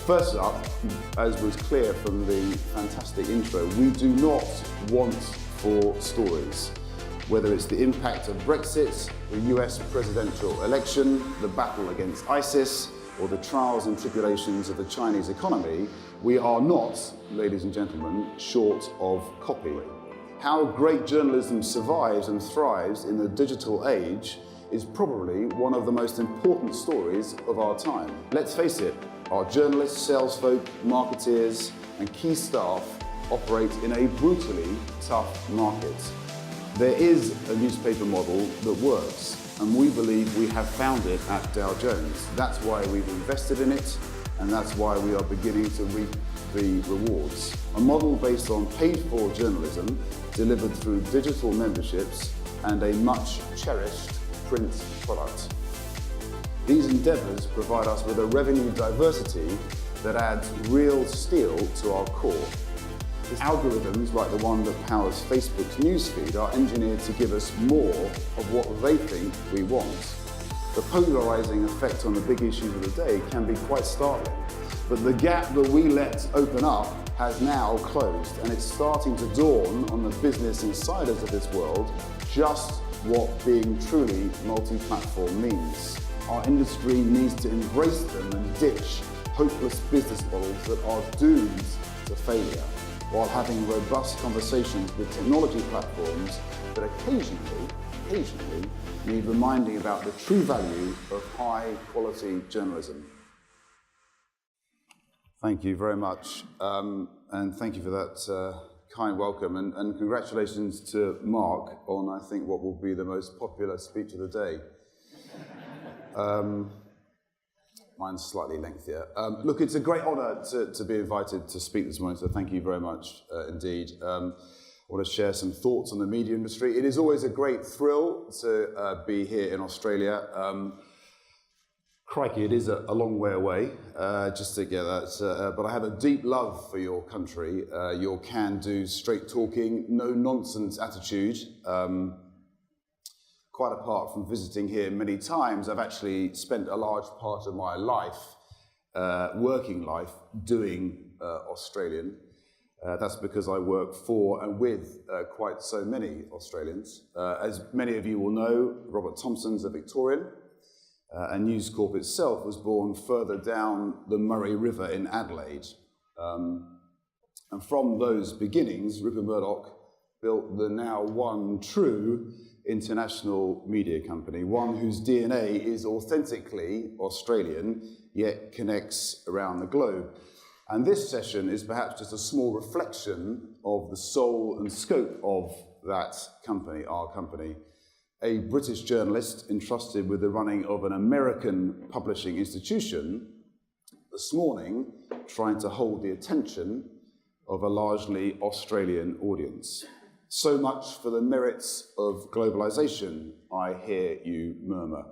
First up, as was clear from the fantastic intro, we do not want for stories. Whether it's the impact of Brexit, the US presidential election, the battle against ISIS, or the trials and tribulations of the Chinese economy, we are not, ladies and gentlemen, short of copy. How great journalism survives and thrives in the digital age is probably one of the most important stories of our time. Let's face it, our journalists, salesfolk, marketeers, and key staff operate in a brutally tough market. There is a newspaper model that works, and we believe we have found it at Dow Jones. That's why we've invested in it, and that's why we are beginning to reap the rewards. A model based on paid-for journalism, delivered through digital memberships, and a much cherished print product. These endeavours provide us with a revenue diversity that adds real steel to our core. Algorithms like the one that powers Facebook's newsfeed are engineered to give us more of what they think we want. The polarising effect on the big issues of the day can be quite startling, but the gap that we let open up has now closed, and it's starting to dawn on the business insiders of this world just what being truly multi-platform means. Our industry needs to embrace them and ditch hopeless business models that are doomed to failure, while having robust conversations with technology platforms that occasionally need reminding about the true value of high-quality journalism. Thank you very much, and thank you for that kind welcome, and congratulations to Mark on, I think, what will be the most popular speech of the day. Mine's slightly lengthier. Look, it's a great honour to be invited to speak this morning, so thank you very much indeed. I want to share some thoughts on the media industry. It is always a great thrill to be here in Australia. Crikey, it is a long way away just to get that, but I have a deep love for your country, your can-do, straight-talking, no-nonsense attitude. Quite apart from visiting here many times, I've actually spent a large part of my life, working life, doing Australian. That's because I work for and with quite so many Australians. As many of you will know, Robert Thompson's a Victorian, and News Corp itself was born further down the Murray River in Adelaide. And from those beginnings, Rupert Murdoch built the now one true international media company, one whose DNA is authentically Australian, yet connects around the globe. And this session is perhaps just a small reflection of the soul and scope of that company, our company. A British journalist entrusted with the running of an American publishing institution, this morning trying to hold the attention of a largely Australian audience. So much for the merits of globalization, I hear you murmur.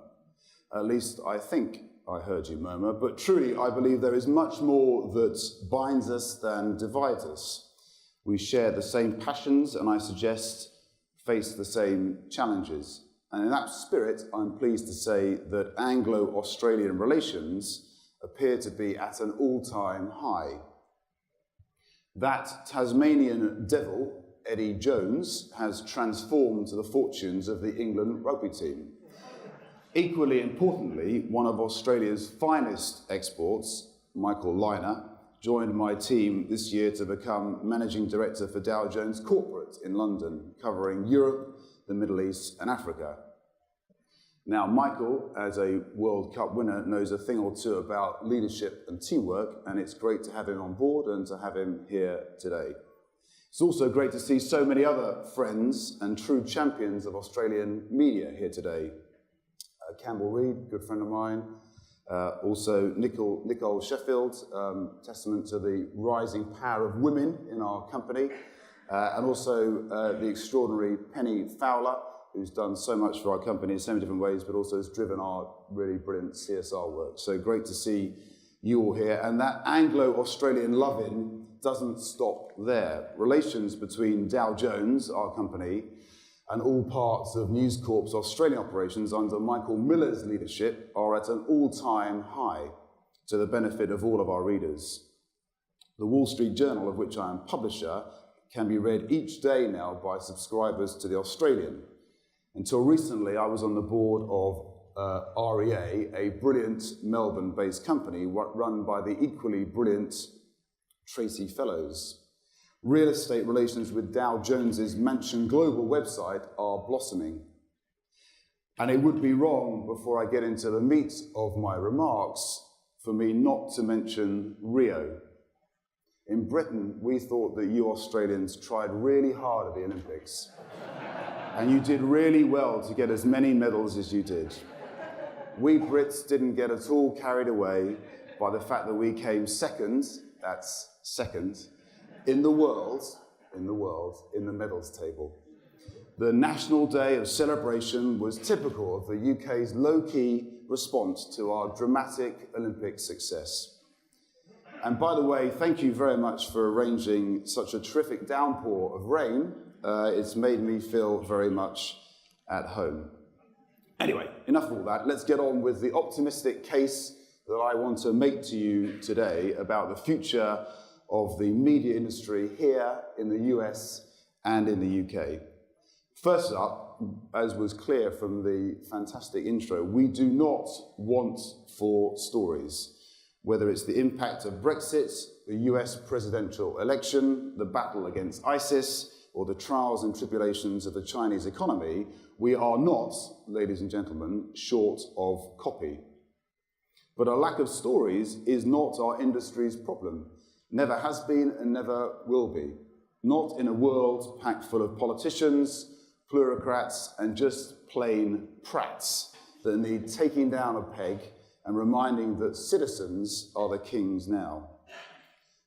At least I think I heard you murmur, but truly I believe there is much more that binds us than divides us. We share the same passions, and I suggest face the same challenges. And in that spirit, I'm pleased to say that Anglo-Australian relations appear to be at an all-time high. That Tasmanian devil, Eddie Jones, has transformed the fortunes of the England rugby team. Equally importantly, one of Australia's finest exports, Michael Liner, joined my team this year to become Managing Director for Dow Jones Corporate in London, covering Europe, the Middle East and Africa. Now, Michael, as a World Cup winner, knows a thing or two about leadership and teamwork, and it's great to have him on board and to have him here today. It's also great to see so many other friends and true champions of Australian media here today. Campbell Reid, good friend of mine. Also Nicole Sheffield, testament to the rising power of women in our company. And also the extraordinary Penny Fowler, who's done so much for our company in so many different ways, but also has driven our really brilliant CSR work. So great to see you all here. And that Anglo-Australian loving doesn't stop there. Relations between Dow Jones, our company, and all parts of News Corp's Australian operations under Michael Miller's leadership are at an all-time high. to the benefit of all of our readers. The Wall Street Journal, of which I am publisher, can be read each day now by subscribers to The Australian. Until recently, I was on the board of REA, a brilliant Melbourne-based company run by the equally brilliant Tracy Fellows. Real estate relations with Dow Jones's Mansion Global website are blossoming. And it would be wrong, before I get into the meat of my remarks, for me not to mention Rio. In Britain, we thought that you Australians tried really hard at the Olympics. And you did really well to get as many medals as you did. We Brits didn't get at all carried away by the fact that we came second, that's second, in the medals table. The National Day of celebration was typical of the UK's low-key response to our dramatic Olympic success. And by the way, thank you very much for arranging such a terrific downpour of rain. It's made me feel very much at home. Anyway, enough of all that. Let's get on with the optimistic case that I want to make to you today about the future of the media industry here in the US and in the UK. First up, as was clear from the fantastic intro, we do not want for stories. Whether it's the impact of Brexit, the US presidential election, the battle against ISIS, or the trials and tribulations of the Chinese economy, we are not, ladies and gentlemen, short of copy. But a lack of stories is not our industry's problem. Never has been and never will be. Not in a world packed full of politicians, plutocrats, and just plain prats that need taking down a peg and reminding that citizens are the kings now.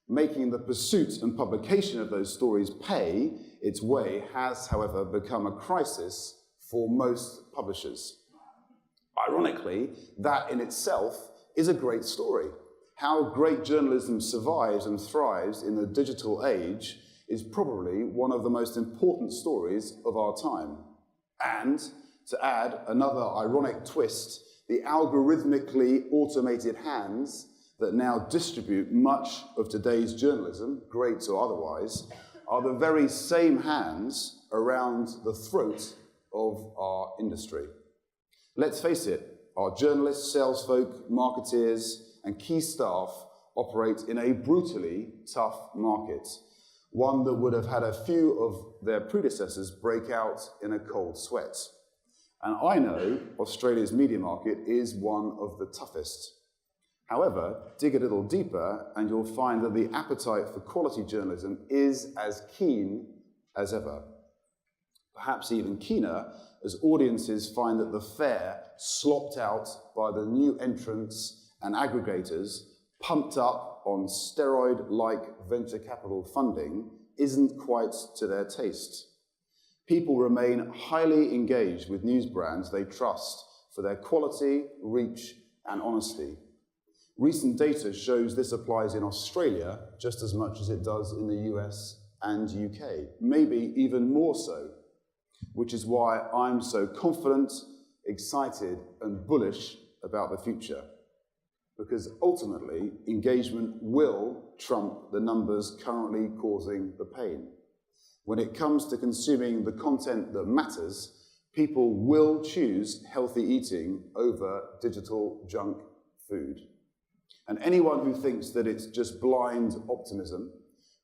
Making the pursuit and publication of those stories pay its way has, however, become a crisis for most publishers. Ironically, that in itself is a great story. How great journalism survives and thrives in the digital age is probably one of the most important stories of our time. And to add another ironic twist, the algorithmically automated hands that now distribute much of today's journalism, great or otherwise, are the very same hands around the throat of our industry. Let's face it, our journalists, salesfolk, marketeers, and key staff operate in a brutally tough market, one that would have had a few of their predecessors break out in a cold sweat. And I know Australia's media market is one of the toughest. However, dig a little deeper and you'll find that the appetite for quality journalism is as keen as ever. Perhaps even keener as audiences find that the fare slopped out by the new entrants and aggregators pumped up on steroid-like venture capital funding isn't quite to their taste. People remain highly engaged with news brands they trust for their quality, reach, and honesty. Recent data shows this applies in Australia just as much as it does in the US and UK, maybe even more so, which is why I'm so confident, excited, and bullish about the future. Because ultimately, engagement will trump the numbers currently causing the pain. When it comes to consuming the content that matters, people will choose healthy eating over digital junk food. And anyone who thinks that it's just blind optimism,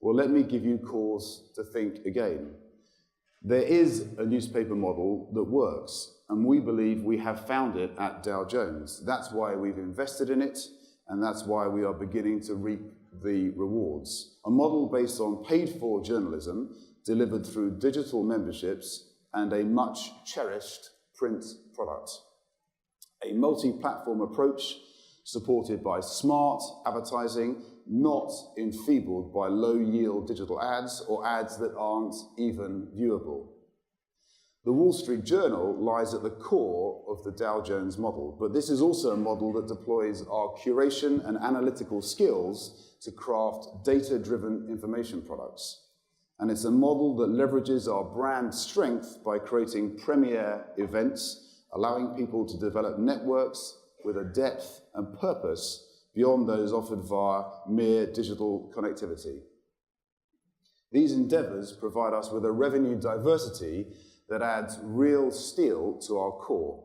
well, let me give you cause to think again. There is a newspaper model that works, and we believe we have found it at Dow Jones. That's why we've invested in it, and that's why we are beginning to reap the rewards. A model based on paid-for journalism delivered through digital memberships and a much-cherished print product. A multi-platform approach supported by smart advertising, not enfeebled by low-yield digital ads or ads that aren't even viewable. The Wall Street Journal lies at the core of the Dow Jones model, but this is also a model that deploys our curation and analytical skills to craft data-driven information products. And it's a model that leverages our brand strength by creating premier events, allowing people to develop networks with a depth and purpose beyond those offered via mere digital connectivity. These endeavours provide us with a revenue diversity that adds real steel to our core.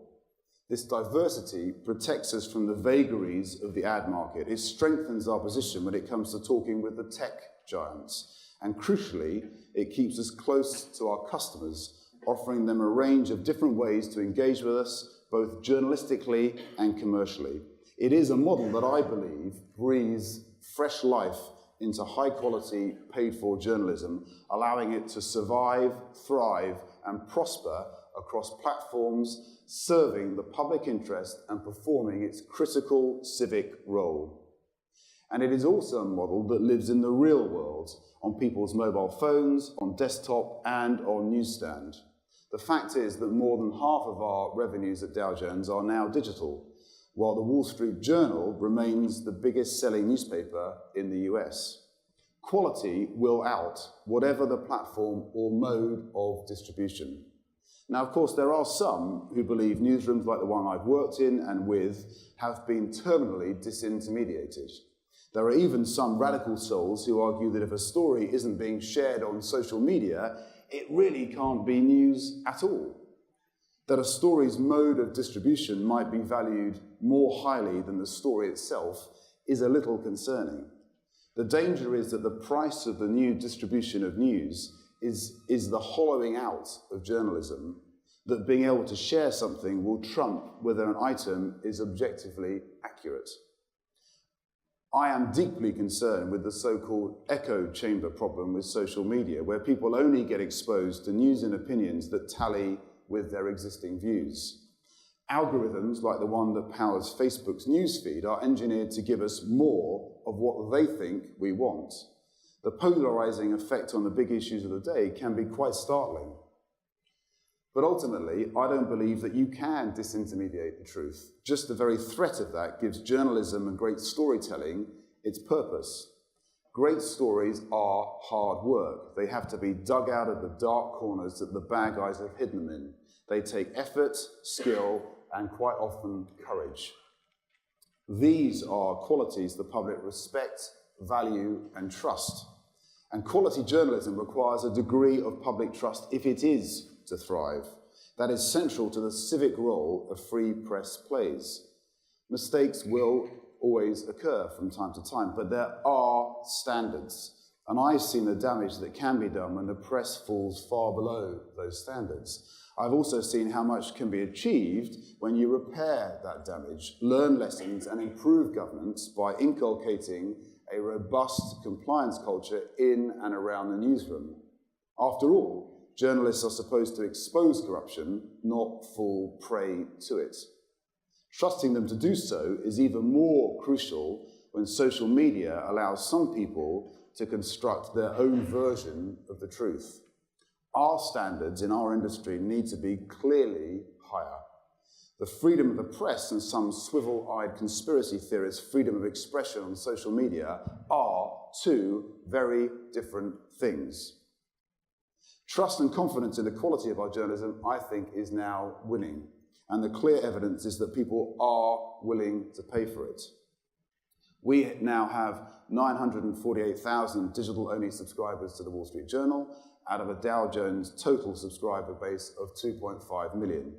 This diversity protects us from the vagaries of the ad market. It strengthens our position when it comes to talking with the tech giants. And crucially, it keeps us close to our customers, offering them a range of different ways to engage with us, both journalistically and commercially. It is a model that I believe breathes fresh life into high-quality, paid-for journalism, allowing it to survive, thrive, and prosper across platforms, serving the public interest and performing its critical civic role. And it is also a model that lives in the real world, on people's mobile phones, on desktop, and on newsstand. The fact is that more than half of our revenues at Dow Jones are now digital, while the Wall Street Journal remains the biggest selling newspaper in the US. Quality will out, whatever the platform or mode of distribution. Now, of course, there are some who believe newsrooms like the one I've worked in and with have been terminally disintermediated. There are even some radical souls who argue that if a story isn't being shared on social media, it really can't be news at all. That a story's mode of distribution might be valued more highly than the story itself is a little concerning. The danger is that the price of the new distribution of news is the hollowing out of journalism, that being able to share something will trump whether an item is objectively accurate. I am deeply concerned with the so-called echo chamber problem with social media, where people only get exposed to news and opinions that tally with their existing views. Algorithms like the one that powers Facebook's newsfeed are engineered to give us more of what they think we want. The polarizing effect on the big issues of the day can be quite startling. But ultimately, I don't believe that you can disintermediate the truth. Just the very threat of that gives journalism and great storytelling its purpose. Great stories are hard work. They have to be dug out of the dark corners that the bad guys have hidden them in. They take effort, skill, and quite often courage. These are qualities the public respect, value, and trust. And quality journalism requires a degree of public trust if it is to thrive. That is central to the civic role a free press plays. Mistakes will always occur from time to time, but there are standards. And I've seen the damage that can be done when the press falls far below those standards. I've also seen how much can be achieved when you repair that damage, learn lessons, and improve governance by inculcating a robust compliance culture in and around the newsroom. After all, journalists are supposed to expose corruption, not fall prey to it. Trusting them to do so is even more crucial when social media allows some people to construct their own version of the truth. Our standards in our industry need to be clearly higher. The freedom of the press and some swivel-eyed conspiracy theorists' freedom of expression on social media are two very different things. Trust and confidence in the quality of our journalism, I think, is now winning. And the clear evidence is that people are willing to pay for it. We now have 948,000 digital-only subscribers to the Wall Street Journal out of a Dow Jones total subscriber base of 2.5 million.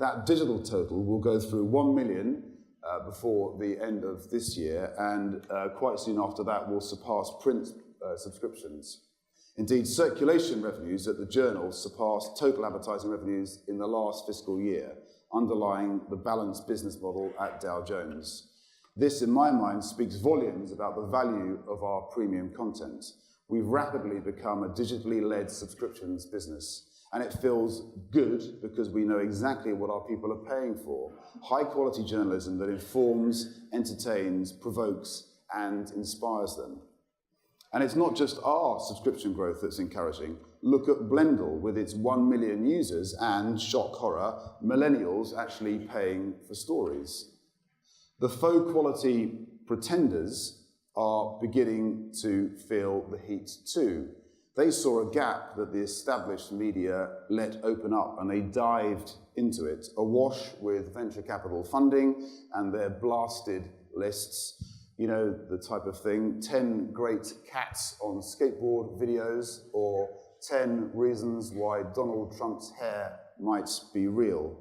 That digital total will go through 1 million before the end of this year, and quite soon after that will surpass print subscriptions. Indeed, circulation revenues at the Journal surpassed total advertising revenues in the last fiscal year, underlying the balanced business model at Dow Jones. This, in my mind, speaks volumes about the value of our premium content. We've rapidly become a digitally led subscriptions business, and it feels good because we know exactly what our people are paying for. High-quality journalism that informs, entertains, provokes, and inspires them. And it's not just our subscription growth that's encouraging. Look at Blendle with its 1 million users and, shock horror, millennials actually paying for stories. The faux quality pretenders are beginning to feel the heat too. They saw a gap that the established media let open up, and they dived into it, awash with venture capital funding and their blasted lists. You know, the type of thing, 10 great cats on skateboard videos, or 10 reasons why Donald Trump's hair might be real.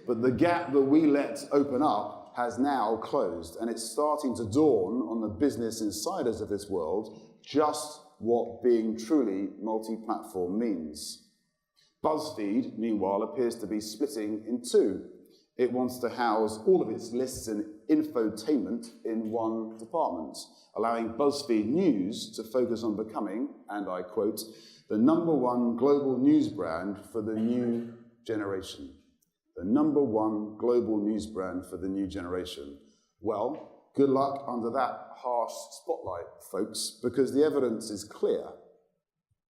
But the gap that we let open up has now closed, and it's starting to dawn on the business insiders of this world just what being truly multi-platform means. BuzzFeed, meanwhile, appears to be splitting in two. It wants to house all of its lists and infotainment in one department, allowing BuzzFeed News to focus on becoming, and I quote, the #1 global news brand for the new generation. The #1 global news brand for the new generation. Well, good luck under that harsh spotlight, folks, because the evidence is clear.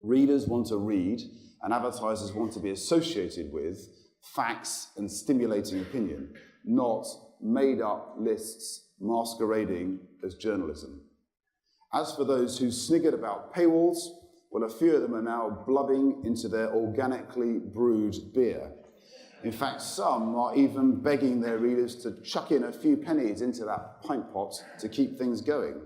Readers want to read, and advertisers want to be associated with facts and stimulating opinion, not made-up lists masquerading as journalism. As for those who sniggered about paywalls, well, a few of them are now blubbing into their organically brewed beer. In fact, some are even begging their readers to chuck in a few pennies into that pint pot to keep things going.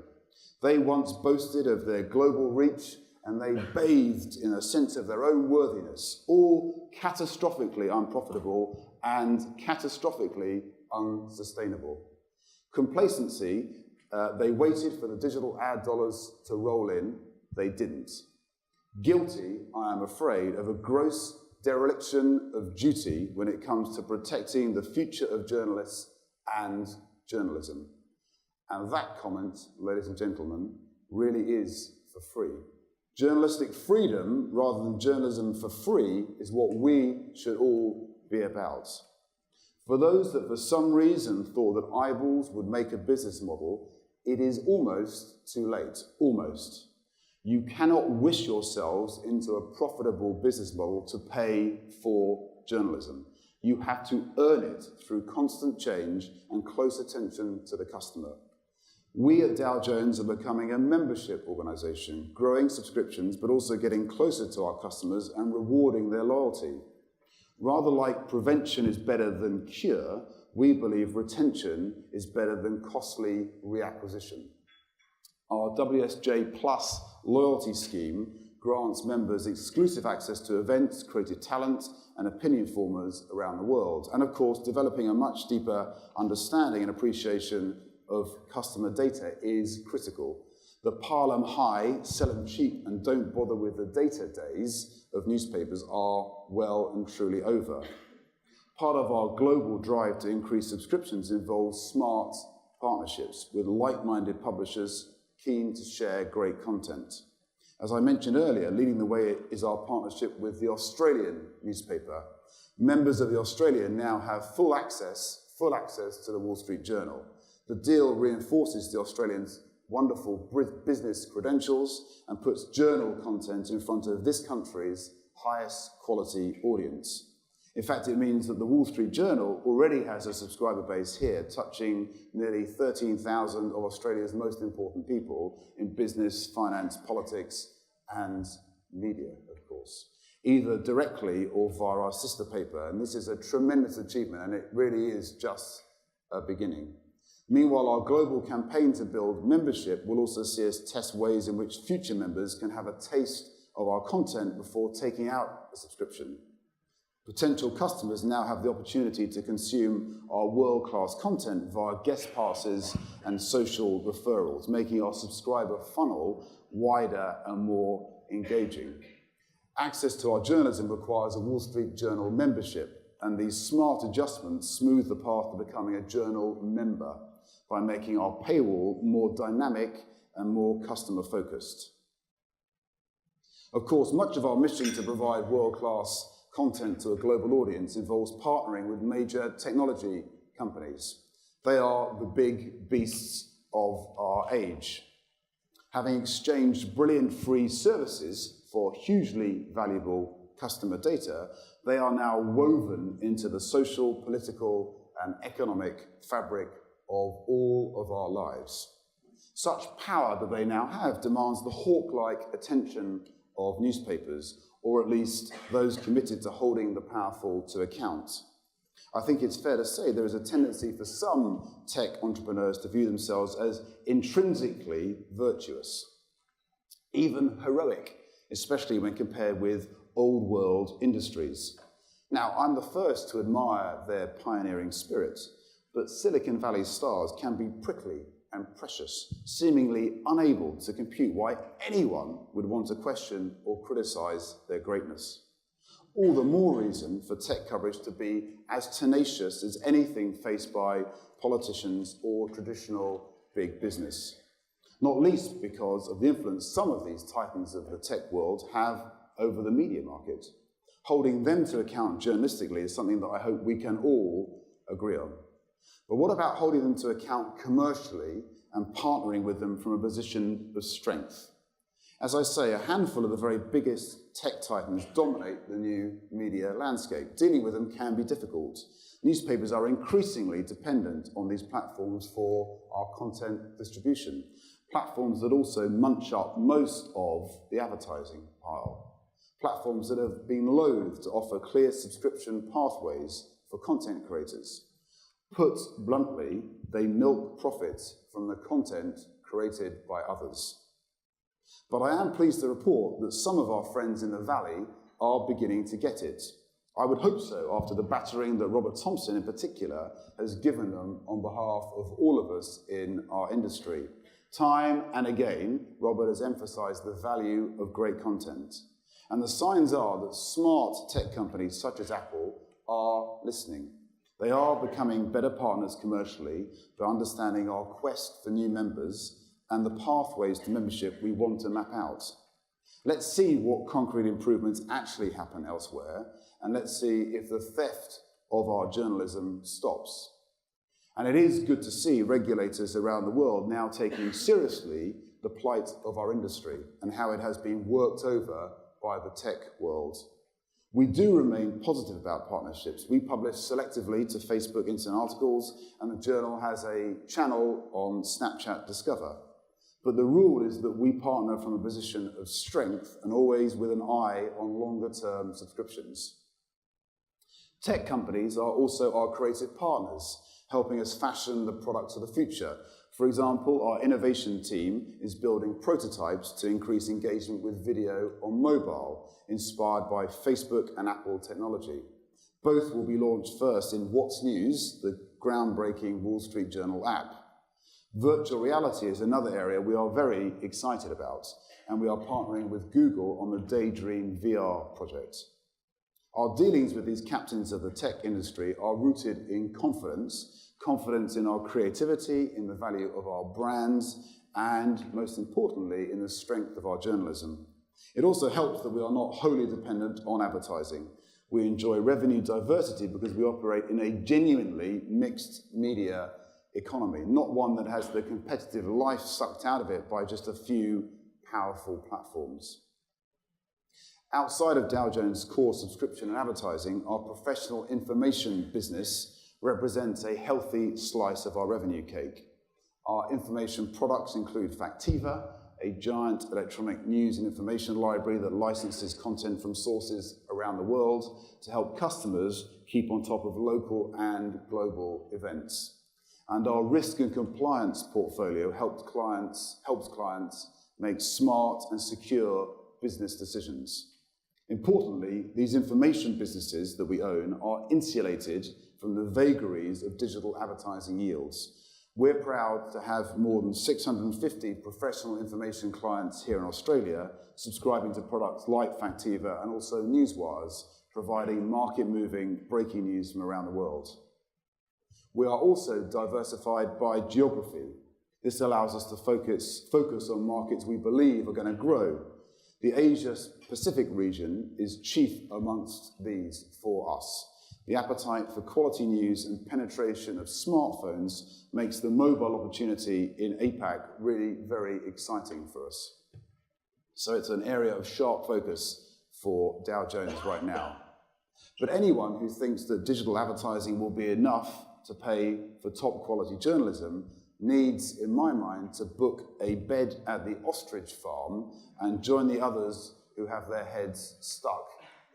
They once boasted of their global reach, and they bathed in a sense of their own worthiness, all catastrophically unprofitable and catastrophically unsustainable. Complacency, they waited for the digital ad dollars to roll in, they didn't. Guilty, I am afraid, of a gross dereliction of duty when it comes to protecting the future of journalists and journalism. And that comment, ladies and gentlemen, really is for free. Journalistic freedom, rather than journalism for free, is what we should all be about. For those that for some reason thought that eyeballs would make a business model, it is almost too late, almost. You cannot wish yourselves into a profitable business model to pay for journalism. You have to earn it through constant change and close attention to the customer. We at Dow Jones are becoming a membership organization, growing subscriptions, but also getting closer to our customers and rewarding their loyalty. Rather like prevention is better than cure, we believe retention is better than costly reacquisition. Our WSJ Plus loyalty scheme grants members exclusive access to events, creative talent, and opinion formers around the world. And of course, developing a much deeper understanding and appreciation of customer data is critical. The pile 'em high, sell 'em cheap, and don't bother with the data days of newspapers are well and truly over. Part of our global drive to increase subscriptions involves smart partnerships with like-minded publishers keen to share great content. As I mentioned earlier, leading the way is our partnership with the Australian newspaper. Members of the Australian now have full access to the Wall Street Journal. The deal reinforces the Australians' wonderful business credentials and puts journal content in front of this country's highest quality audience. In fact, it means that the Wall Street Journal already has a subscriber base here, touching nearly 13,000 of Australia's most important people in business, finance, politics, and media, of course, either directly or via our sister paper. And this is a tremendous achievement, and it really is just a beginning. Meanwhile, our global campaign to build membership will also see us test ways in which future members can have a taste of our content before taking out a subscription. Potential customers now have the opportunity to consume our world-class content via guest passes and social referrals, making our subscriber funnel wider and more engaging. Access to our journalism requires a Wall Street Journal membership, and these smart adjustments smooth the path to becoming a journal member by making our paywall more dynamic and more customer-focused. Of course, much of our mission to provide world-class content to a global audience involves partnering with major technology companies. They are the big beasts of our age. Having exchanged brilliant free services for hugely valuable customer data, they are now woven into the social, political, and economic fabric of all of our lives. Such power that they now have demands the hawk-like attention of newspapers, or at least those committed to holding the powerful to account. I think it's fair to say there is a tendency for some tech entrepreneurs to view themselves as intrinsically virtuous, even heroic, especially when compared with old world industries. Now, I'm the first to admire their pioneering spirit, but Silicon Valley stars can be prickly and precious, seemingly unable to compute why anyone would want to question or criticize their greatness. All the more reason for tech coverage to be as tenacious as anything faced by politicians or traditional big business, not least because of the influence some of these titans of the tech world have over the media market. Holding them to account journalistically is something that I hope we can all agree on. But what about holding them to account commercially and partnering with them from a position of strength? As I say, a handful of the very biggest tech titans dominate the new media landscape. Dealing with them can be difficult. Newspapers are increasingly dependent on these platforms for our content distribution, platforms that also munch up most of the advertising pile, platforms that have been loath to offer clear subscription pathways for content creators. Put bluntly, they milk profits from the content created by others. But I am pleased to report that some of our friends in the Valley are beginning to get it. I would hope so after the battering that Robert Thompson in particular has given them on behalf of all of us in our industry. Time and again, Robert has emphasized the value of great content. And the signs are that smart tech companies such as Apple are listening. They are becoming better partners commercially by understanding our quest for new members and the pathways to membership we want to map out. Let's see what concrete improvements actually happen elsewhere, and let's see if the theft of our journalism stops. And it is good to see regulators around the world now taking seriously the plight of our industry and how it has been worked over by the tech world. We do remain positive about partnerships. We publish selectively to Facebook Instant Articles, and the Journal has a channel on Snapchat Discover. But the rule is that we partner from a position of strength and always with an eye on longer-term subscriptions. Tech companies are also our creative partners, helping us fashion the products of the future. For example, our innovation team is building prototypes to increase engagement with video on mobile, inspired by Facebook and Apple technology. Both will be launched first in What's News, the groundbreaking Wall Street Journal app. Virtual reality is another area we are very excited about, and we are partnering with Google on the Daydream VR project. Our dealings with these captains of the tech industry are rooted in confidence in our creativity, in the value of our brands, and most importantly, in the strength of our journalism. It also helps that we are not wholly dependent on advertising. We enjoy revenue diversity because we operate in a genuinely mixed media economy, not one that has the competitive life sucked out of it by just a few powerful platforms. Outside of Dow Jones' core subscription and advertising, our professional information business represents a healthy slice of our revenue cake. Our information products include Factiva, a giant electronic news and information library that licenses content from sources around the world to help customers keep on top of local and global events. And our risk and compliance portfolio helps clients make smart and secure business decisions. Importantly, these information businesses that we own are insulated from the vagaries of digital advertising yields. We're proud to have more than 650 professional information clients here in Australia subscribing to products like Factiva and also Newswires, providing market-moving breaking news from around the world. We are also diversified by geography. This allows us to focus on markets we believe are going to grow. The Asia-Pacific region is chief amongst these for us. The appetite for quality news and penetration of smartphones makes the mobile opportunity in APAC really very exciting for us. So it's an area of sharp focus for Dow Jones right now. But anyone who thinks that digital advertising will be enough to pay for top quality journalism needs, in my mind, to book a bed at the ostrich farm and join the others who have their heads stuck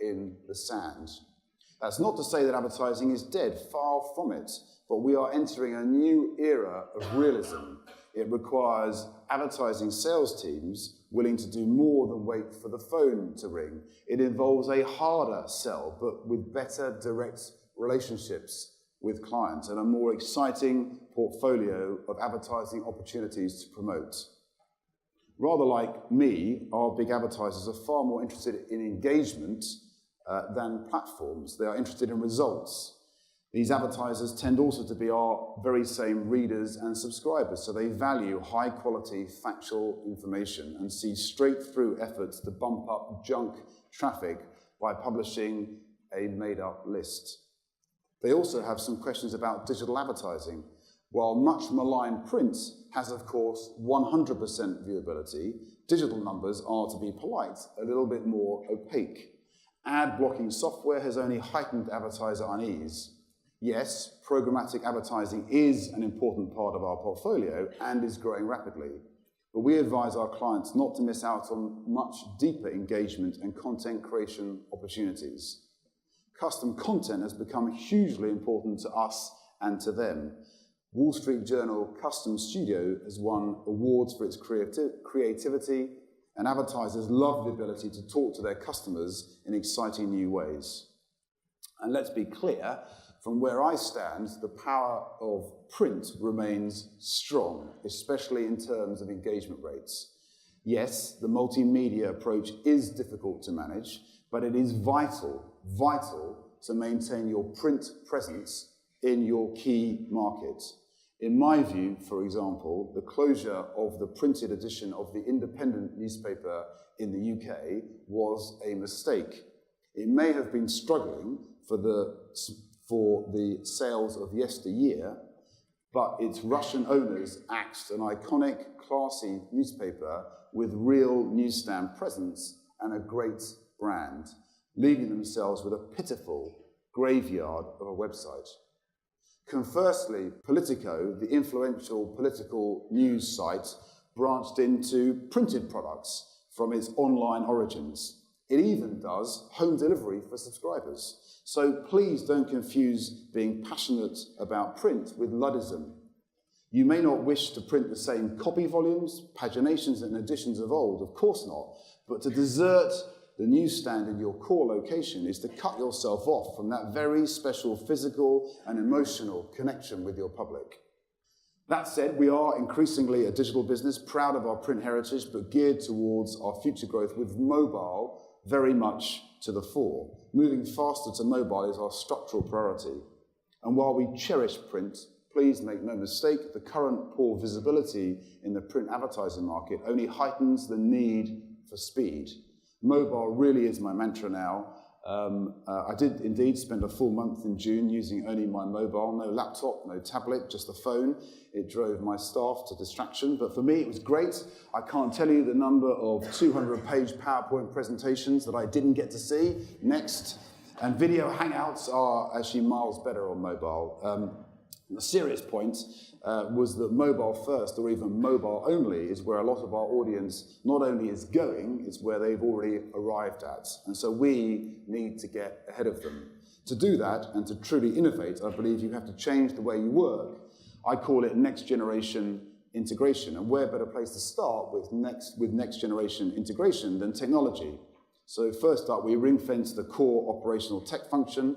in the sand. That's not to say that advertising is dead, far from it, but we are entering a new era of realism. It requires advertising sales teams willing to do more than wait for the phone to ring. It involves a harder sell, but with better direct relationships with clients and a more exciting portfolio of advertising opportunities to promote. Rather like me, our big advertisers are far more interested in engagement than platforms. They are interested in results. These advertisers tend also to be our very same readers and subscribers, so they value high-quality, factual information and see straight-through efforts to bump up junk traffic by publishing a made-up list. They also have some questions about digital advertising. While much maligned print has, of course, 100% viewability, digital numbers are, to be polite, a little bit more opaque. Ad-blocking software has only heightened advertiser unease. Yes, programmatic advertising is an important part of our portfolio and is growing rapidly, but we advise our clients not to miss out on much deeper engagement and content creation opportunities. Custom content has become hugely important to us and to them. Wall Street Journal Custom Studio has won awards for its creativity, and advertisers love the ability to talk to their customers in exciting new ways. And let's be clear, from where I stand, the power of print remains strong, especially in terms of engagement rates. Yes, the multimedia approach is difficult to manage, but it is vital to maintain your print presence in your key market. In my view, for example, the closure of the printed edition of the Independent newspaper in the UK was a mistake. It may have been struggling for the sales of yesteryear, but its Russian owners axed an iconic, classy newspaper with real newsstand presence and a great brand, leaving themselves with a pitiful graveyard of a website. Conversely, Politico, the influential political news site, branched into printed products from its online origins. It even does home delivery for subscribers. So please don't confuse being passionate about print with Luddism. You may not wish to print the same copy volumes, paginations and editions of old, of course not, but to desert the newsstand in your core location is to cut yourself off from that very special physical and emotional connection with your public. That said, we are increasingly a digital business, proud of our print heritage, but geared towards our future growth with mobile very much to the fore. Moving faster to mobile is our structural priority. And while we cherish print, please make no mistake, the current poor visibility in the print advertising market only heightens the need for speed. Mobile really is my mantra now. I did indeed spend a full month in June using only my mobile, no laptop, no tablet, just the phone. It drove my staff to distraction, but for me it was great. I can't tell you the number of 200-page PowerPoint presentations that I didn't get to see. Next. And video hangouts are actually miles better on mobile. The serious point was that mobile first, or even mobile only, is where a lot of our audience not only is going, it's where they've already arrived at. And so we need to get ahead of them. To do that and to truly innovate, I believe you have to change the way you work. I call it next generation integration. And where better place to start with next generation integration than technology? So first up, we ring-fence the core operational tech function,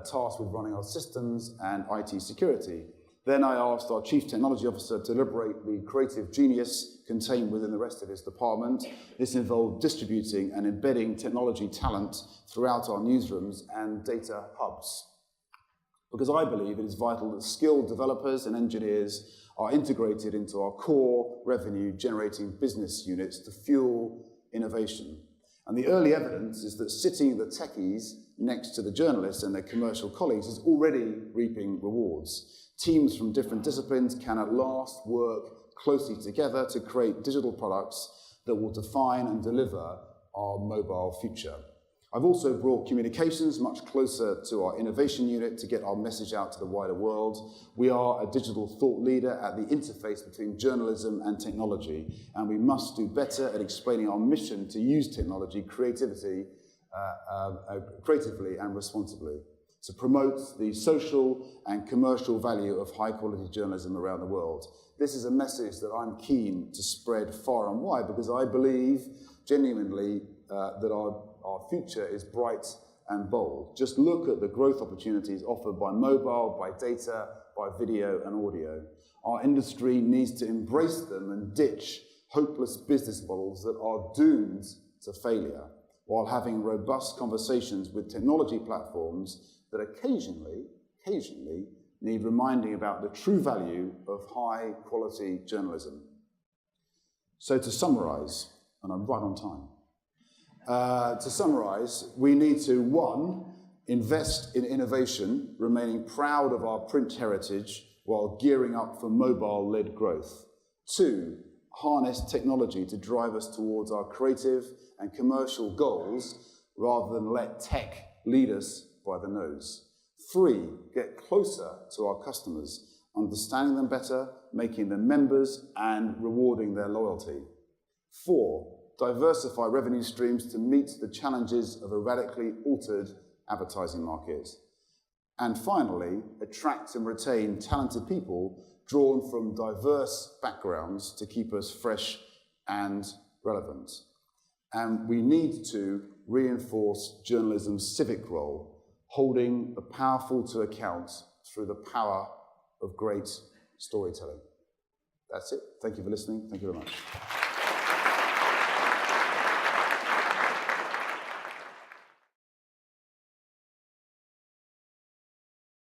tasked with running our systems and IT security. Then I asked our Chief Technology Officer to liberate the creative genius contained within the rest of his department. This involved distributing and embedding technology talent throughout our newsrooms and data hubs. Because I believe it is vital that skilled developers and engineers are integrated into our core revenue-generating business units to fuel innovation. And the early evidence is that sitting the techies next to the journalists and their commercial colleagues is already reaping rewards. Teams from different disciplines can at last work closely together to create digital products that will define and deliver our mobile future. I've also brought communications much closer to our innovation unit to get our message out to the wider world. We are a digital thought leader at the interface between journalism and technology, and we must do better at explaining our mission to use technology creatively and responsibly. to promote the social and commercial value of high-quality journalism around the world. This is a message that I'm keen to spread far and wide because I believe genuinely that our future is bright and bold. Just look at the growth opportunities offered by mobile, by data, by video and audio. Our industry needs to embrace them and ditch hopeless business models that are doomed to failure, while having robust conversations with technology platforms that occasionally need reminding about the true value of high-quality journalism. So to summarize, and I'm right on time, to summarize, we need to, 1, invest in innovation, remaining proud of our print heritage while gearing up for mobile-led growth. 2, harness technology to drive us towards our creative and commercial goals rather than let tech lead us by the nose. 3, get closer to our customers, understanding them better, making them members, and rewarding their loyalty. 4, diversify revenue streams to meet the challenges of a radically altered advertising market. And finally, attract and retain talented people drawn from diverse backgrounds to keep us fresh and relevant. And we need to reinforce journalism's civic role, holding the powerful to account through the power of great storytelling. That's it. Thank you for listening. Thank you very much.